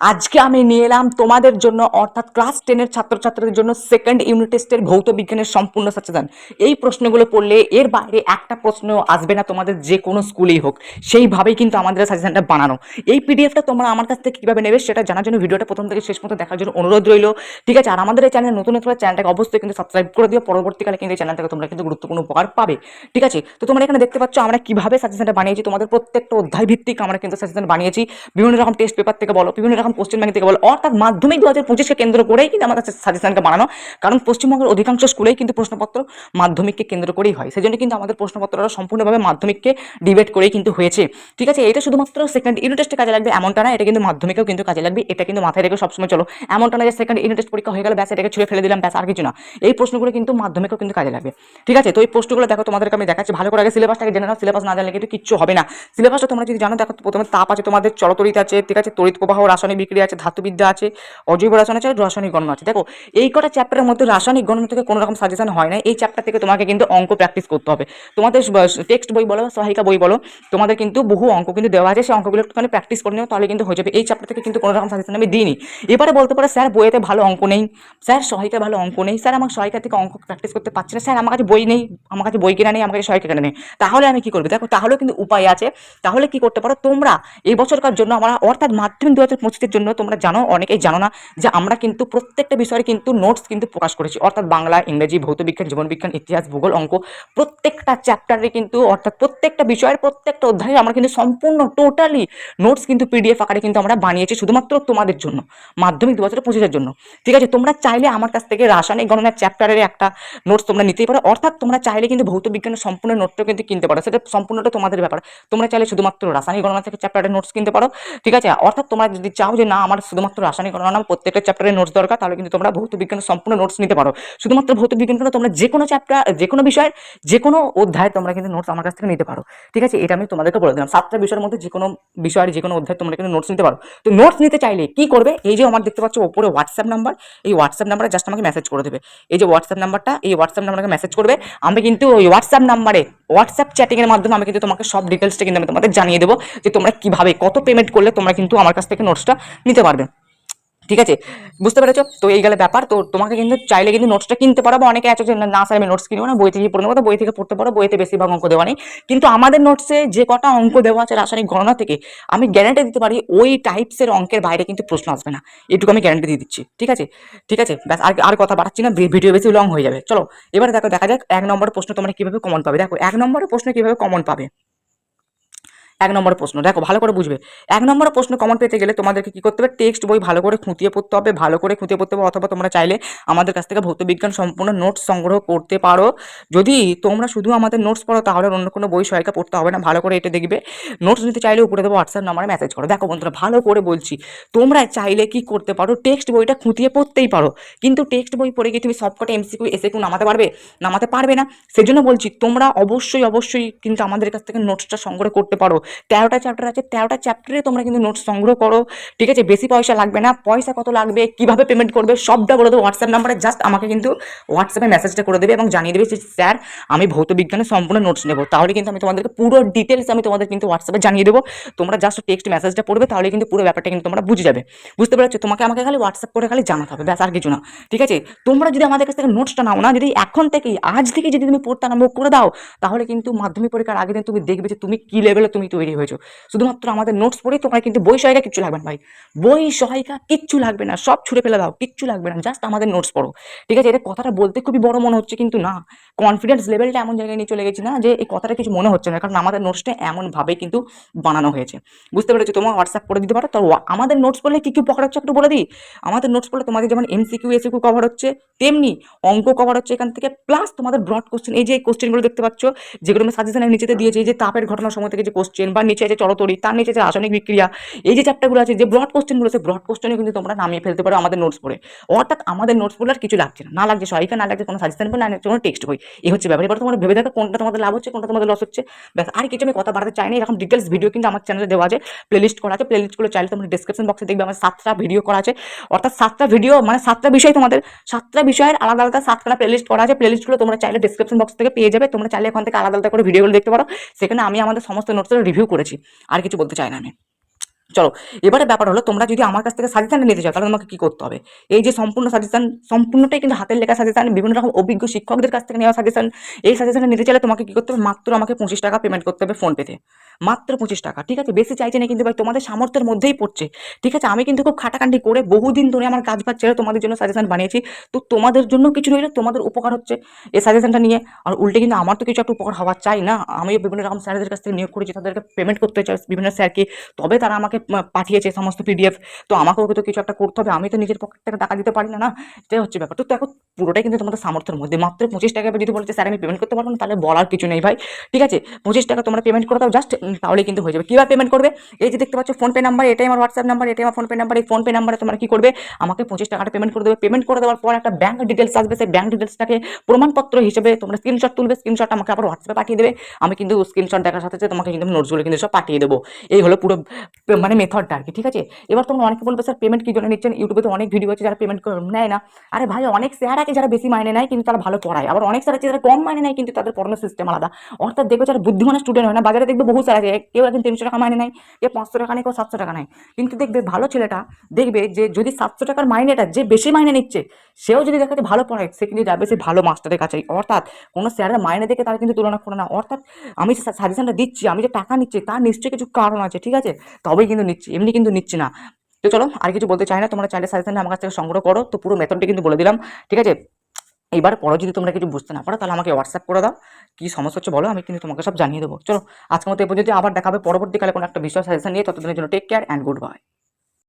আজকে আমি নিয়ে এলাম তোমাদের জন্য অর্থাৎ ক্লাস 10 এর ছাত্রছাত্রীদের জন্য সেকেন্ড ইউনিট টেস্টের ভৌত বিজ্ঞানের সম্পূর্ণ সচেতন। এই প্রশ্নগুলো পড়লে এর বাইরে একটা প্রশ্ন আসবে না তোমাদের, যে কোনো স্কুলেই হোক সেইভাবেই কিন্তু আমাদের সাজেশনটা বানানো। এই পিডিএফটা তোমরা আমার কাছ থেকে কিভাবে নেবে সেটা জানার জন্য ভিডিওটা প্রথম থেকে শেষ পর্যন্ত দেখার জন্য অনুরোধ রইল। ঠিক আছে, আর আমাদের এই চ্যানেল নতুন হলে চ্যানেলটাকে অবশ্যই কিন্তু সাবস্ক্রাইব করে দিও। পরবর্তীকালে কিন্তু এই চ্যানেল থেকে তোমরা কিন্তু গুরুত্বপূর্ণ উপকার পাবে। ঠিক আছে, তো তোমরা এখানে দেখতে পাচ্ছ আমরা কিভাবে সাজেশনটা বানিয়েছি। তোমাদের প্রত্যেকটা অধ্যায় ভিত্তিক আমরা কিন্তু সাজেশন বানিয়েছি। বিভিন্ন রকম টেস্ট পেপার থেকে বলো, বিভিন্ন রকম কোশ্চেন ব্যাংক থেকে বলো, অর্থাৎ মাধ্যমিক 2025কে কেন্দ্র করেই কিন্তু আমাদের সাজেশনকে বানানো। কারণ পশ্চিমবঙ্গের অধিকাংশ স্কুলেই কিন্তু প্রশ্নপত্র মাধ্যমিককে কেন্দ্র করেই হয়, সেই জন্য কিন্তু আমাদের প্রশ্নপত্রটা সম্পূর্ণভাবে মাধ্যমিককে ডিবেট করেই কিন্তু হয়েছে। ঠিক আছে, এটা শুধুমাত্র সেকেন্ড ইউনিট টেস্টে কাজে লাগবে এমনটা না, এটা কিন্তু মাধ্যমিকেও কিন্তু কাজে লাগবে। এটা কিন্তু মাথায় রেখে সবসময় চলো। এমনটা না যে সেকেন্ড ইউনিট টেস্ট পরীক্ষা হয়ে গেল ব্যাস এটাকে ছুঁড়ে ফেলে দিলাম ব্যাস, আর কিছু না। এই প্রশ্নগুলো কিন্তু মাধ্যমিকেও কিন্তু কাজে লাগবে। ঠিক আছে, তো এই প্রশ্নগুলো দেখো তোমাদেরকে আমি দেখাচ্ছি ভালো করে। আগে সিলেবাসটাকে জেনে নাও, সিলেবাস না জানলে কিন্তু কিচ্ছু হবে না। সিলেবাসটা তোমরা যদি জানো, দেখো প্রথমে তাপ আছে, তোমাদের চলতরিৎ আছে, ঠিক আছে, তড়িৎ প্রবাহ, রাসায়নিক বিক্রিয়া আছে, ধাতুবিদ্যা আছে, অজৈব রসায়ন আছে, রাসায়নিক গণনা আছে। দেখো এই কটা চ্যাপ্টারের মধ্যে রাসায়নিক গণনা থেকে কোনো রকম সাজেশন হয় না। এই চ্যাপ্টার থেকে তোমাকে কিন্তু অঙ্ক প্র্যাকটিস করতে হবে। তোমাদের টেক্সট বই বলো, সহায়িকা বই বলো, তোমাদের কিন্তু বহু অঙ্ক কিন্তু দেওয়া আছে, সেই অঙ্কগুলো একটুখানি প্র্যাকটিস করে নিও, তাহলে কিন্তু হয়ে যাবে। এই চ্যাপ্টার থেকে কিন্তু কোনো রকম সাজেশন আমি দিইনি। এবারে বলতে পারে স্যার বইয়েতে ভালো অঙ্ক নেই, স্যার সহায়িকা ভালো অঙ্ক নেই, স্যার আমার সহায়িকা থেকে অঙ্ক প্র্যাকটিস করতে পারছি না, স্যার আমার কাছে বই নেই, আমার কাছে বই কেনা নেই, আমার কাছে সহায়িকা কেনা নেই। তাহলে আমি কি করবো? দেখো তাহলেও কিন্তু উপায় আছে। তাহলে কি করতে পারো তোমরা এই বছরকার জন্য, আমরা অর্থাৎ মাধ্যমিক 2025-এর জন্য তোমরা জানো, অনেকেই জানো না যে আমরা কিন্তু প্রত্যেকটা বিষয়ের কিন্তু নোটস কিন্তু প্রকাশ করেছি। অর্থাৎ বাংলা, ইংরেজি, ভৌতবিজ্ঞান, জীবনবিজ্ঞান, ইতিহাস, ভূগোল, অঙ্ক, প্রত্যেকটা চ্যাপ্টারে কিন্তু, অর্থাৎ প্রত্যেকটা বিষয়ের প্রত্যেকটা অধ্যায়ে আমরা কিন্তু সম্পূর্ণ টোটালি নোটস কিন্তু পিডিএফ আকারে কিন্তু আমরা বানিয়েছি শুধুমাত্র তোমাদের জন্য, মাধ্যমিক 2025-এর জন্য। ঠিক আছে, তোমরা চাইলে আমার কাছ থেকে রাসায়নিক গণনার চ্যাপ্টারের একটা নোটস তোমরা নিতেই পারো, অর্থাৎ তোমরা চাইলে কিন্তু ভৌতবিজ্ঞানের সম্পূর্ণ নোটটা কিন্তু কিনতে পারো, সেটা সম্পূর্ণটা তোমাদের ব্যাপার। তোমরা চাইলে শুধুমাত্র রাসায়নিক গণনা থেকে চ্যাপ্টারের নোটস কিনতে পারো। ঠিক আছে, অর্থাৎ তোমরা যদি চাও যে না আমার শুধুমাত্র রাসায়নিক গণনা প্রত্যেকটা চ্যাপ্টারের নোটস দরকার, তাহলে কিন্তু তোমরা ভৌতবিজ্ঞানের সম্পূর্ণ নোটস নিতে পারো। শুধুমাত্র ভৌতবিজ্ঞান কেন, তোমরা যে কোনো চ্যাপ্টার, যে কোনো বিষয়ের যে কোনো অধ্যায় তোমরা কিন্তু নোটস আমার কাছ থেকে নিতে পারো। ঠিক আছে, এটা আমি তোমাদেরকে বলে দিলাম। 7টা বিষয়ের মধ্যে যে কোনো বিষয়ের যে কোনো অধ্যায় তোমরা কিন্তু নোটস নিতে পারো। তো নোটস নিতে চাইলে কি করবে? এই যে আমার দেখতে পাচ্ছ ওপরে হোয়াটসঅ্যাপ নাম্বার, এই হোয়াটসঅ্যাপ নাম্বারে জাস্ট আমাকে মেসেজ করে দেবে। এই যে হোয়াটসঅ্যাপ নাম্বারটা, এই হোয়াটসঅ্যাপ নাম্বারকে মেসেজ করবে। আমি কিন্তু ওই হোয়াটসঅ্যাপ নাম্বারে হোয়াটসঅ্যাপ চ্যাটিং এর মাধ্যমে আমি কিন্তু তোমাকে সব ডিটেলসটা কিন্তু আমি তোমাদের জানিয়ে দেবো যে তোমরা কিভাবে কত পেমেন্ট করলে তোমরা কিন্তু আমার কাছ থেকে নোটসটা নিতে পারবে। ঠিক আছে, বুঝতে পেরেছো? তো এই গেলে ব্যাপার। তো তোমাকে কিন্তু চাইলে কিন্তু নোটসটা কিনতে পারো, বা অনেকে আছে যে না স্যার আমি নোটস কিনবো না, বই থেকে পড়ে নেবো, তো বই থেকে পড়তে পারো, বইতে বেশিরভাগ অঙ্ক দেওয়া নেই। কিন্তু আমাদের নোটসে যে কটা অঙ্ক দেওয়া আছে রাসায়নিক গণনা থেকে, আমি গ্যারান্টি দিতে পারি ওই টাইপসের অঙ্কের বাইরে কিন্তু প্রশ্ন আসবে না, এটুকু আমি গ্যারান্টি দিয়ে দিচ্ছি। ঠিক আছে, ঠিক আছে, ব্যাস আর আর কথা বাড়াচ্ছি না, ভিডিও বেশি লং হয়ে যাবে। চলো এবারে দেখো, দেখা যাক 1 নম্বরের প্রশ্ন তোমরা কিভাবে কমন পাবে। দেখো 1 নম্বরের প্রশ্ন কিভাবে কমন পাবে। 1 নম্বরের প্রশ্ন দেখো ভালো করে বুঝবে। 1 নম্বরের প্রশ্ন কমন পেতে গেলে তোমাদেরকে কি করতে হবে? টেক্সট বই ভালো করে খুঁটিয়ে পড়তে হবে, ভালো করে খুঁটিয়ে পড়তে হবে। অথবা তোমরা চাইলে আমাদের কাছ থেকে ভৌতবিজ্ঞান সম্পূর্ণ নোটস সংগ্রহ করতে পারো। যদি তোমরা শুধু আমাদের নোটস পড়ো তাহলে অন্য কোনো বই সহায়িকা পড়তে হবে না। ভালো করে এটা দেখবে। নোটস নিতে চাইলে উপরে দেবো হোয়াটসঅ্যাপ নাম্বারে মেসেজ করো। দেখো বন্ধুরা ভালো করে বলছি, তোমরা চাইলে কি করতে পারো? টেক্সট বইটা খুঁটিয়ে পড়তেই পারো, কিন্তু টেক্সট বই পড়ে গিয়ে তুমি সবকটা এমসিকিউ এসএকিউ নামাতে পারবে? নামাতে পারবে না। সেজন্য বলছি তোমরা অবশ্যই অবশ্যই কিন্তু আমাদের কাছ থেকে নোটসটা সংগ্রহ করতে পারো। 13টা চ্যাপ্টার আছে, 13টা চ্যাপ্টারে তোমরা কিন্তু নোটস সংগ্রহ করো। ঠিক আছে, বেশি পয়সা লাগবে না। পয়সা কত লাগবে, কিভাবে পেমেন্ট করবে, সবটা বলে দেবো হোয়াটসঅ্যাপ নাম্বারে। জাস্ট আমাকে কিন্তু হোয়াটসঅ্যাপে মেসেজটা করে দেবে এবং জানিয়ে দেবে যে স্যার আমি ভৌত বিজ্ঞানের সম্পূর্ণ নোটস নেবো। তাহলে কিন্তু আমি তোমাদেরকে পুরো ডিটেলস আমি তোমাদের কিন্তু হোয়াটসঅ্যাপে জানিয়ে দেবো। তোমরা জাস্ট টেক্সট মেসেজটা পড়বে, তাহলে কিন্তু পুরো ব্যাপারটা কিন্তু তোমরা বুঝে যাবে। বুঝতে পেরেছো? তোমাকে আমাকে খালি হোয়াটসঅ্যাপ করে খালি জানাতে হবে, ব্যাস আর কিছু না। ঠিক আছে, তোমরা যদি আমাদের কাছ থেকে নোটসটা নাও না, যদি এখন থেকেই আজ থেকে যদি তুমি পড়তে আরম্ভ করে দাও, তাহলে কিন্তু মাধ্যমিক পরীক্ষার আগের দিন তুমি দেখবে যে তুমি কি লেভেলে তুমি তৈরি হয়েছো। শুধুমাত্র আমাদের নোটস পড়েই তোমরা কিন্তু বই সহায়িকা কিচ্ছু লাগবে না ভাই, বই সহায়িকা কিচ্ছু লাগবে না, সব ছুঁড়ে ফেলে দাও, কিচ্ছু লাগবে না, জাস্ট আমাদের নোটস পড়ো। ঠিক আছে, এটা কথাটা বলতে খুবই বড় মনে হচ্ছে, কিন্তু না, কনফিডেন্স লেভেলটা এমন জায়গায় নিয়ে চলে গেছি না যে এই কথাটা কিছু মনে হচ্ছে না, কারণ আমাদের নোটসটা এমনভাবে কিন্তু বানানো হয়েছে। বুঝতে পেরেছো? তোমার হোয়াটসঅ্যাপ করে দিতে পারো। তো আমাদের নোটস পড়লে কি কি উপকার হচ্ছে একটু বলে দিই। আমাদের নোটস পড়লে তোমাদের যেমন এমসিকিউ এসিকিউ কভার হচ্ছে, তেমনি অঙ্ক কভার হচ্ছে এখান থেকে, প্লাস তোমাদের ব্রড কোশ্চেন, এই যে কোশ্চেনগুলো দেখতে পাচ্ছ যেগুলো আমি সাজেশনের নিচেতে দিয়েছি, এই যে তাপের ঘটনার সময় থেকে যে কোশ্চেন, বা নিচে আছে চলতরি, তার নিচে আছে রাসায়নিক বিক্রিয়া, এই যে চ্যাপ্টারগুলো আছে, যে ব্রড কোশ্চেনগুলো আছে, ব্রড কোশ্চেনে কিন্তু তোমরা নামিয়ে ফেলতে পারো আমাদের নোটস পড়ে। অর্থাৎ আমাদের নোটস পড়লে আর কিছু লাগছে না, না লাগছে সহায়িকা, না লাগছে কোনো সাজেশন বই, না লাগছে কোনো টেক্সট বই। এই হচ্ছে ব্যাপার। এবার তোমরা ভেবে দেখো কোনটা তোমাদের লাভ হচ্ছে, কোনটা তোমাদের লস হচ্ছে। ব্যাস আর কিছু আমি কথা বাড়াতে চাই না। এরকম ডিটেলস ভিডিও কিন্তু আমার চ্যানেলে দেওয়া আছে, প্লেলিস্ট করা আছে। প্লেলিস্টগুলো চাইলে তোমরা ডিসক্রিপশন বক্সে দেখবে আমার 7টা ভিডিও করা আছে। অর্থাৎ 7টা ভিডিও মানে 7টা বিষয়, তোমাদের 7টা বিষয়ের আলাদা আলাদা 7খানা প্লেলিস্ট করা আছে। প্লেলিস্টগুলো তোমরা চাইলে ডিসক্রিপশন বক্স থেকে পেয়ে যাবে। তোমরা চাইলে এখান থেকে আলাদা আলাদা করে ভিডিওগুলো দেখতে পারো। সেখানে আমি আমাদের সমস্ত নোটসের রিভিউ করেছি। আর কিছু বলতে চাই না আমি। চলো, এবারে ব্যাপার হলো তোমরা যদি আমার কাছ থেকে সাজেশনটা নিতে চাও তাহলে তোমাকে কি করতে হবে? এই যে সম্পূর্ণ সাজেশন, সম্পূর্ণটাই কিন্তু হাতের লেখা সাজেশন, বিভিন্ন রকম অভিজ্ঞ শিক্ষকদের কাছ থেকে নেওয়া সাজেশন। এই সাজেশনটা নিতে চাইলে তোমাকে কি করতে হবে? মাত্র আমাকে 25 টাকা পেমেন্ট করতে হবে ফোনপেতে। মাত্র 25 টাকা, ঠিক আছে? বেশি চাইছে না কিন্তু ভাই, তোমাদের সামর্থ্যের মধ্যেই পড়ছে, ঠিক আছে? আমি কিন্তু খুব খাটাখাটি করে বহুদিন ধরে আমার কাজ বাজ ছেড়ে তোমাদের জন্য সাজেশন বানিয়েছি। তো তোমাদের জন্য কিছু নইলে তোমাদের উপকার হচ্ছে এই সাজেশনটা নিয়ে। আর উল্টে কিন্তু আমার তো কিছু একটা উপকার হওয়া চাই না? আমি বিভিন্ন রকম স্যারদের কাছ থেকে নিয়োগ করেছি, তাদেরকে পেমেন্ট করতে চাই বিভিন্ন স্যারকে, তবে তারা আমাকে পাঠিয়েছে সমস্ত পিডিএফ। তো আমাকেও তো কিছু একটা করতে হবে, আমি তো নিজের পকেট থেকে টাকা দিতে পারি না, না? এটাই হচ্ছে ব্যাপার। তো দেখো, পুরোটাই কিন্তু তোমাদের সামর্থ্যের মধ্যে। মাত্র 25 টাকা যদি বলছে স্যার আমি পেমেন্ট করতে পারবো না, তাহলে বলার কিছু নেই ভাই, ঠিক আছে? 25 টাকা তোমরা পেমেন্ট করে দাও জাস্ট, তাহলেই কিন্তু হয়ে যাবে। কীভাবে পেমেন্ট করবে? এই যে দেখতে পাচ্ছ ফোনপে নাম্বার, এটাই আমার হোয়াটসঅ্যাপ নাম্বার, এটাই আমার ফোনপে নাম্বার। এই ফোনপে নাম্বারে তোমরা কি করবে? আমাকে 25 টাকাটা পেমেন্ট করে দেবে। পেমেন্ট করে দেওয়ার পর একটা ব্যাঙ্ক ডিটেলস আসবে, সেই ব্যাঙ্ক ডিটেলসটাকে প্রমাণপত্র হিসেবে তোমরা স্ক্রিনশট তুলবে, স্ক্রিনশট আমাকে আবার হোয়াটসঅ্যাপে পাঠিয়ে দেবে। আমি কিন্তু স্ক্রিনশট দেখার সাথে সাথে তোমাকে কিন্তু নোটসগুলো কিন্তু সব পাঠিয়ে দেবো। এই হলো পুরো মানে মেথডটা আর কি, ঠিক আছে? এবার তোমরা অনেকে বলবে স্যার পেমেন্ট কি জন্য নিচ্ছেন? ইউটিউবে তো অনেক ভিডিও আছে যারা পেমেন্ট নেয় না। আরে ভাই, অনেক স্যার আছে যারা বেশি মাইনে নেয় কিন্তু তারা ভালো পড়ায়, আবার অনেক স্যার আছে যারা কম মাইনে নেয় কিন্তু তাদের পড়ানোর সিস্টেম আলাদা। অর্থাৎ দেখবে যারা বুদ্ধিমান স্টুডেন্ট হয় না, বাজারে দেখবে বহু স্যার আছে, কেউ একজন 300 টাকা মাইনে নেয়, কেউ 500 টাকা নেয়, কেউ 700 টাকা নেয়। কিন্তু দেখবে ভালো ছেলেটা, দেখবে যে যদি 700 টাকার মাইনেটা যে বেশি মাইনে নিচ্ছে, সেও যদি দেখা যায় ভালো পড়ায়, সে কিন্তু যাবে সে ভালো মাস্টারের কাছেই। অর্থাৎ কোনো স্যারের মাইনে দেখে তারা কিন্তু তুলনা করে না। অর্থাৎ আমি যে সাজেশনটা দিচ্ছি, আমি যে টাকা নিচ্ছি, তার নিশ্চয়ই কিছু কারণ আছে, ঠিক আছে? তবেই কিন্তু নিচ্ছি, এমনি কিন্তু নিচ্ছি না। তো চলো, আর কিছু বলতে চাই না। তোমরা চাইলে সাজেশন আমার কাছ থেকে সংগ্রহ করো। তো পুরো মেথডটা কিন্তু বলে দিলাম, ঠিক আছে? এবার পরে যদি তোমরা কিছু বুঝতে না পারো তাহলে আমাকে হোয়াটসঅ্যাপ করে দাও, কি সমস্যা হচ্ছে বলো, আমি কিন্তু তোমাকে সব জানিয়ে দেবো। চলো, আজকের মতো এই পর্যন্ত, আবার দেখাবে পরবর্তীকালে কোনো একটা বিষয় সাজেশন নিয়ে। ততদিনের জন্য take care and good bye.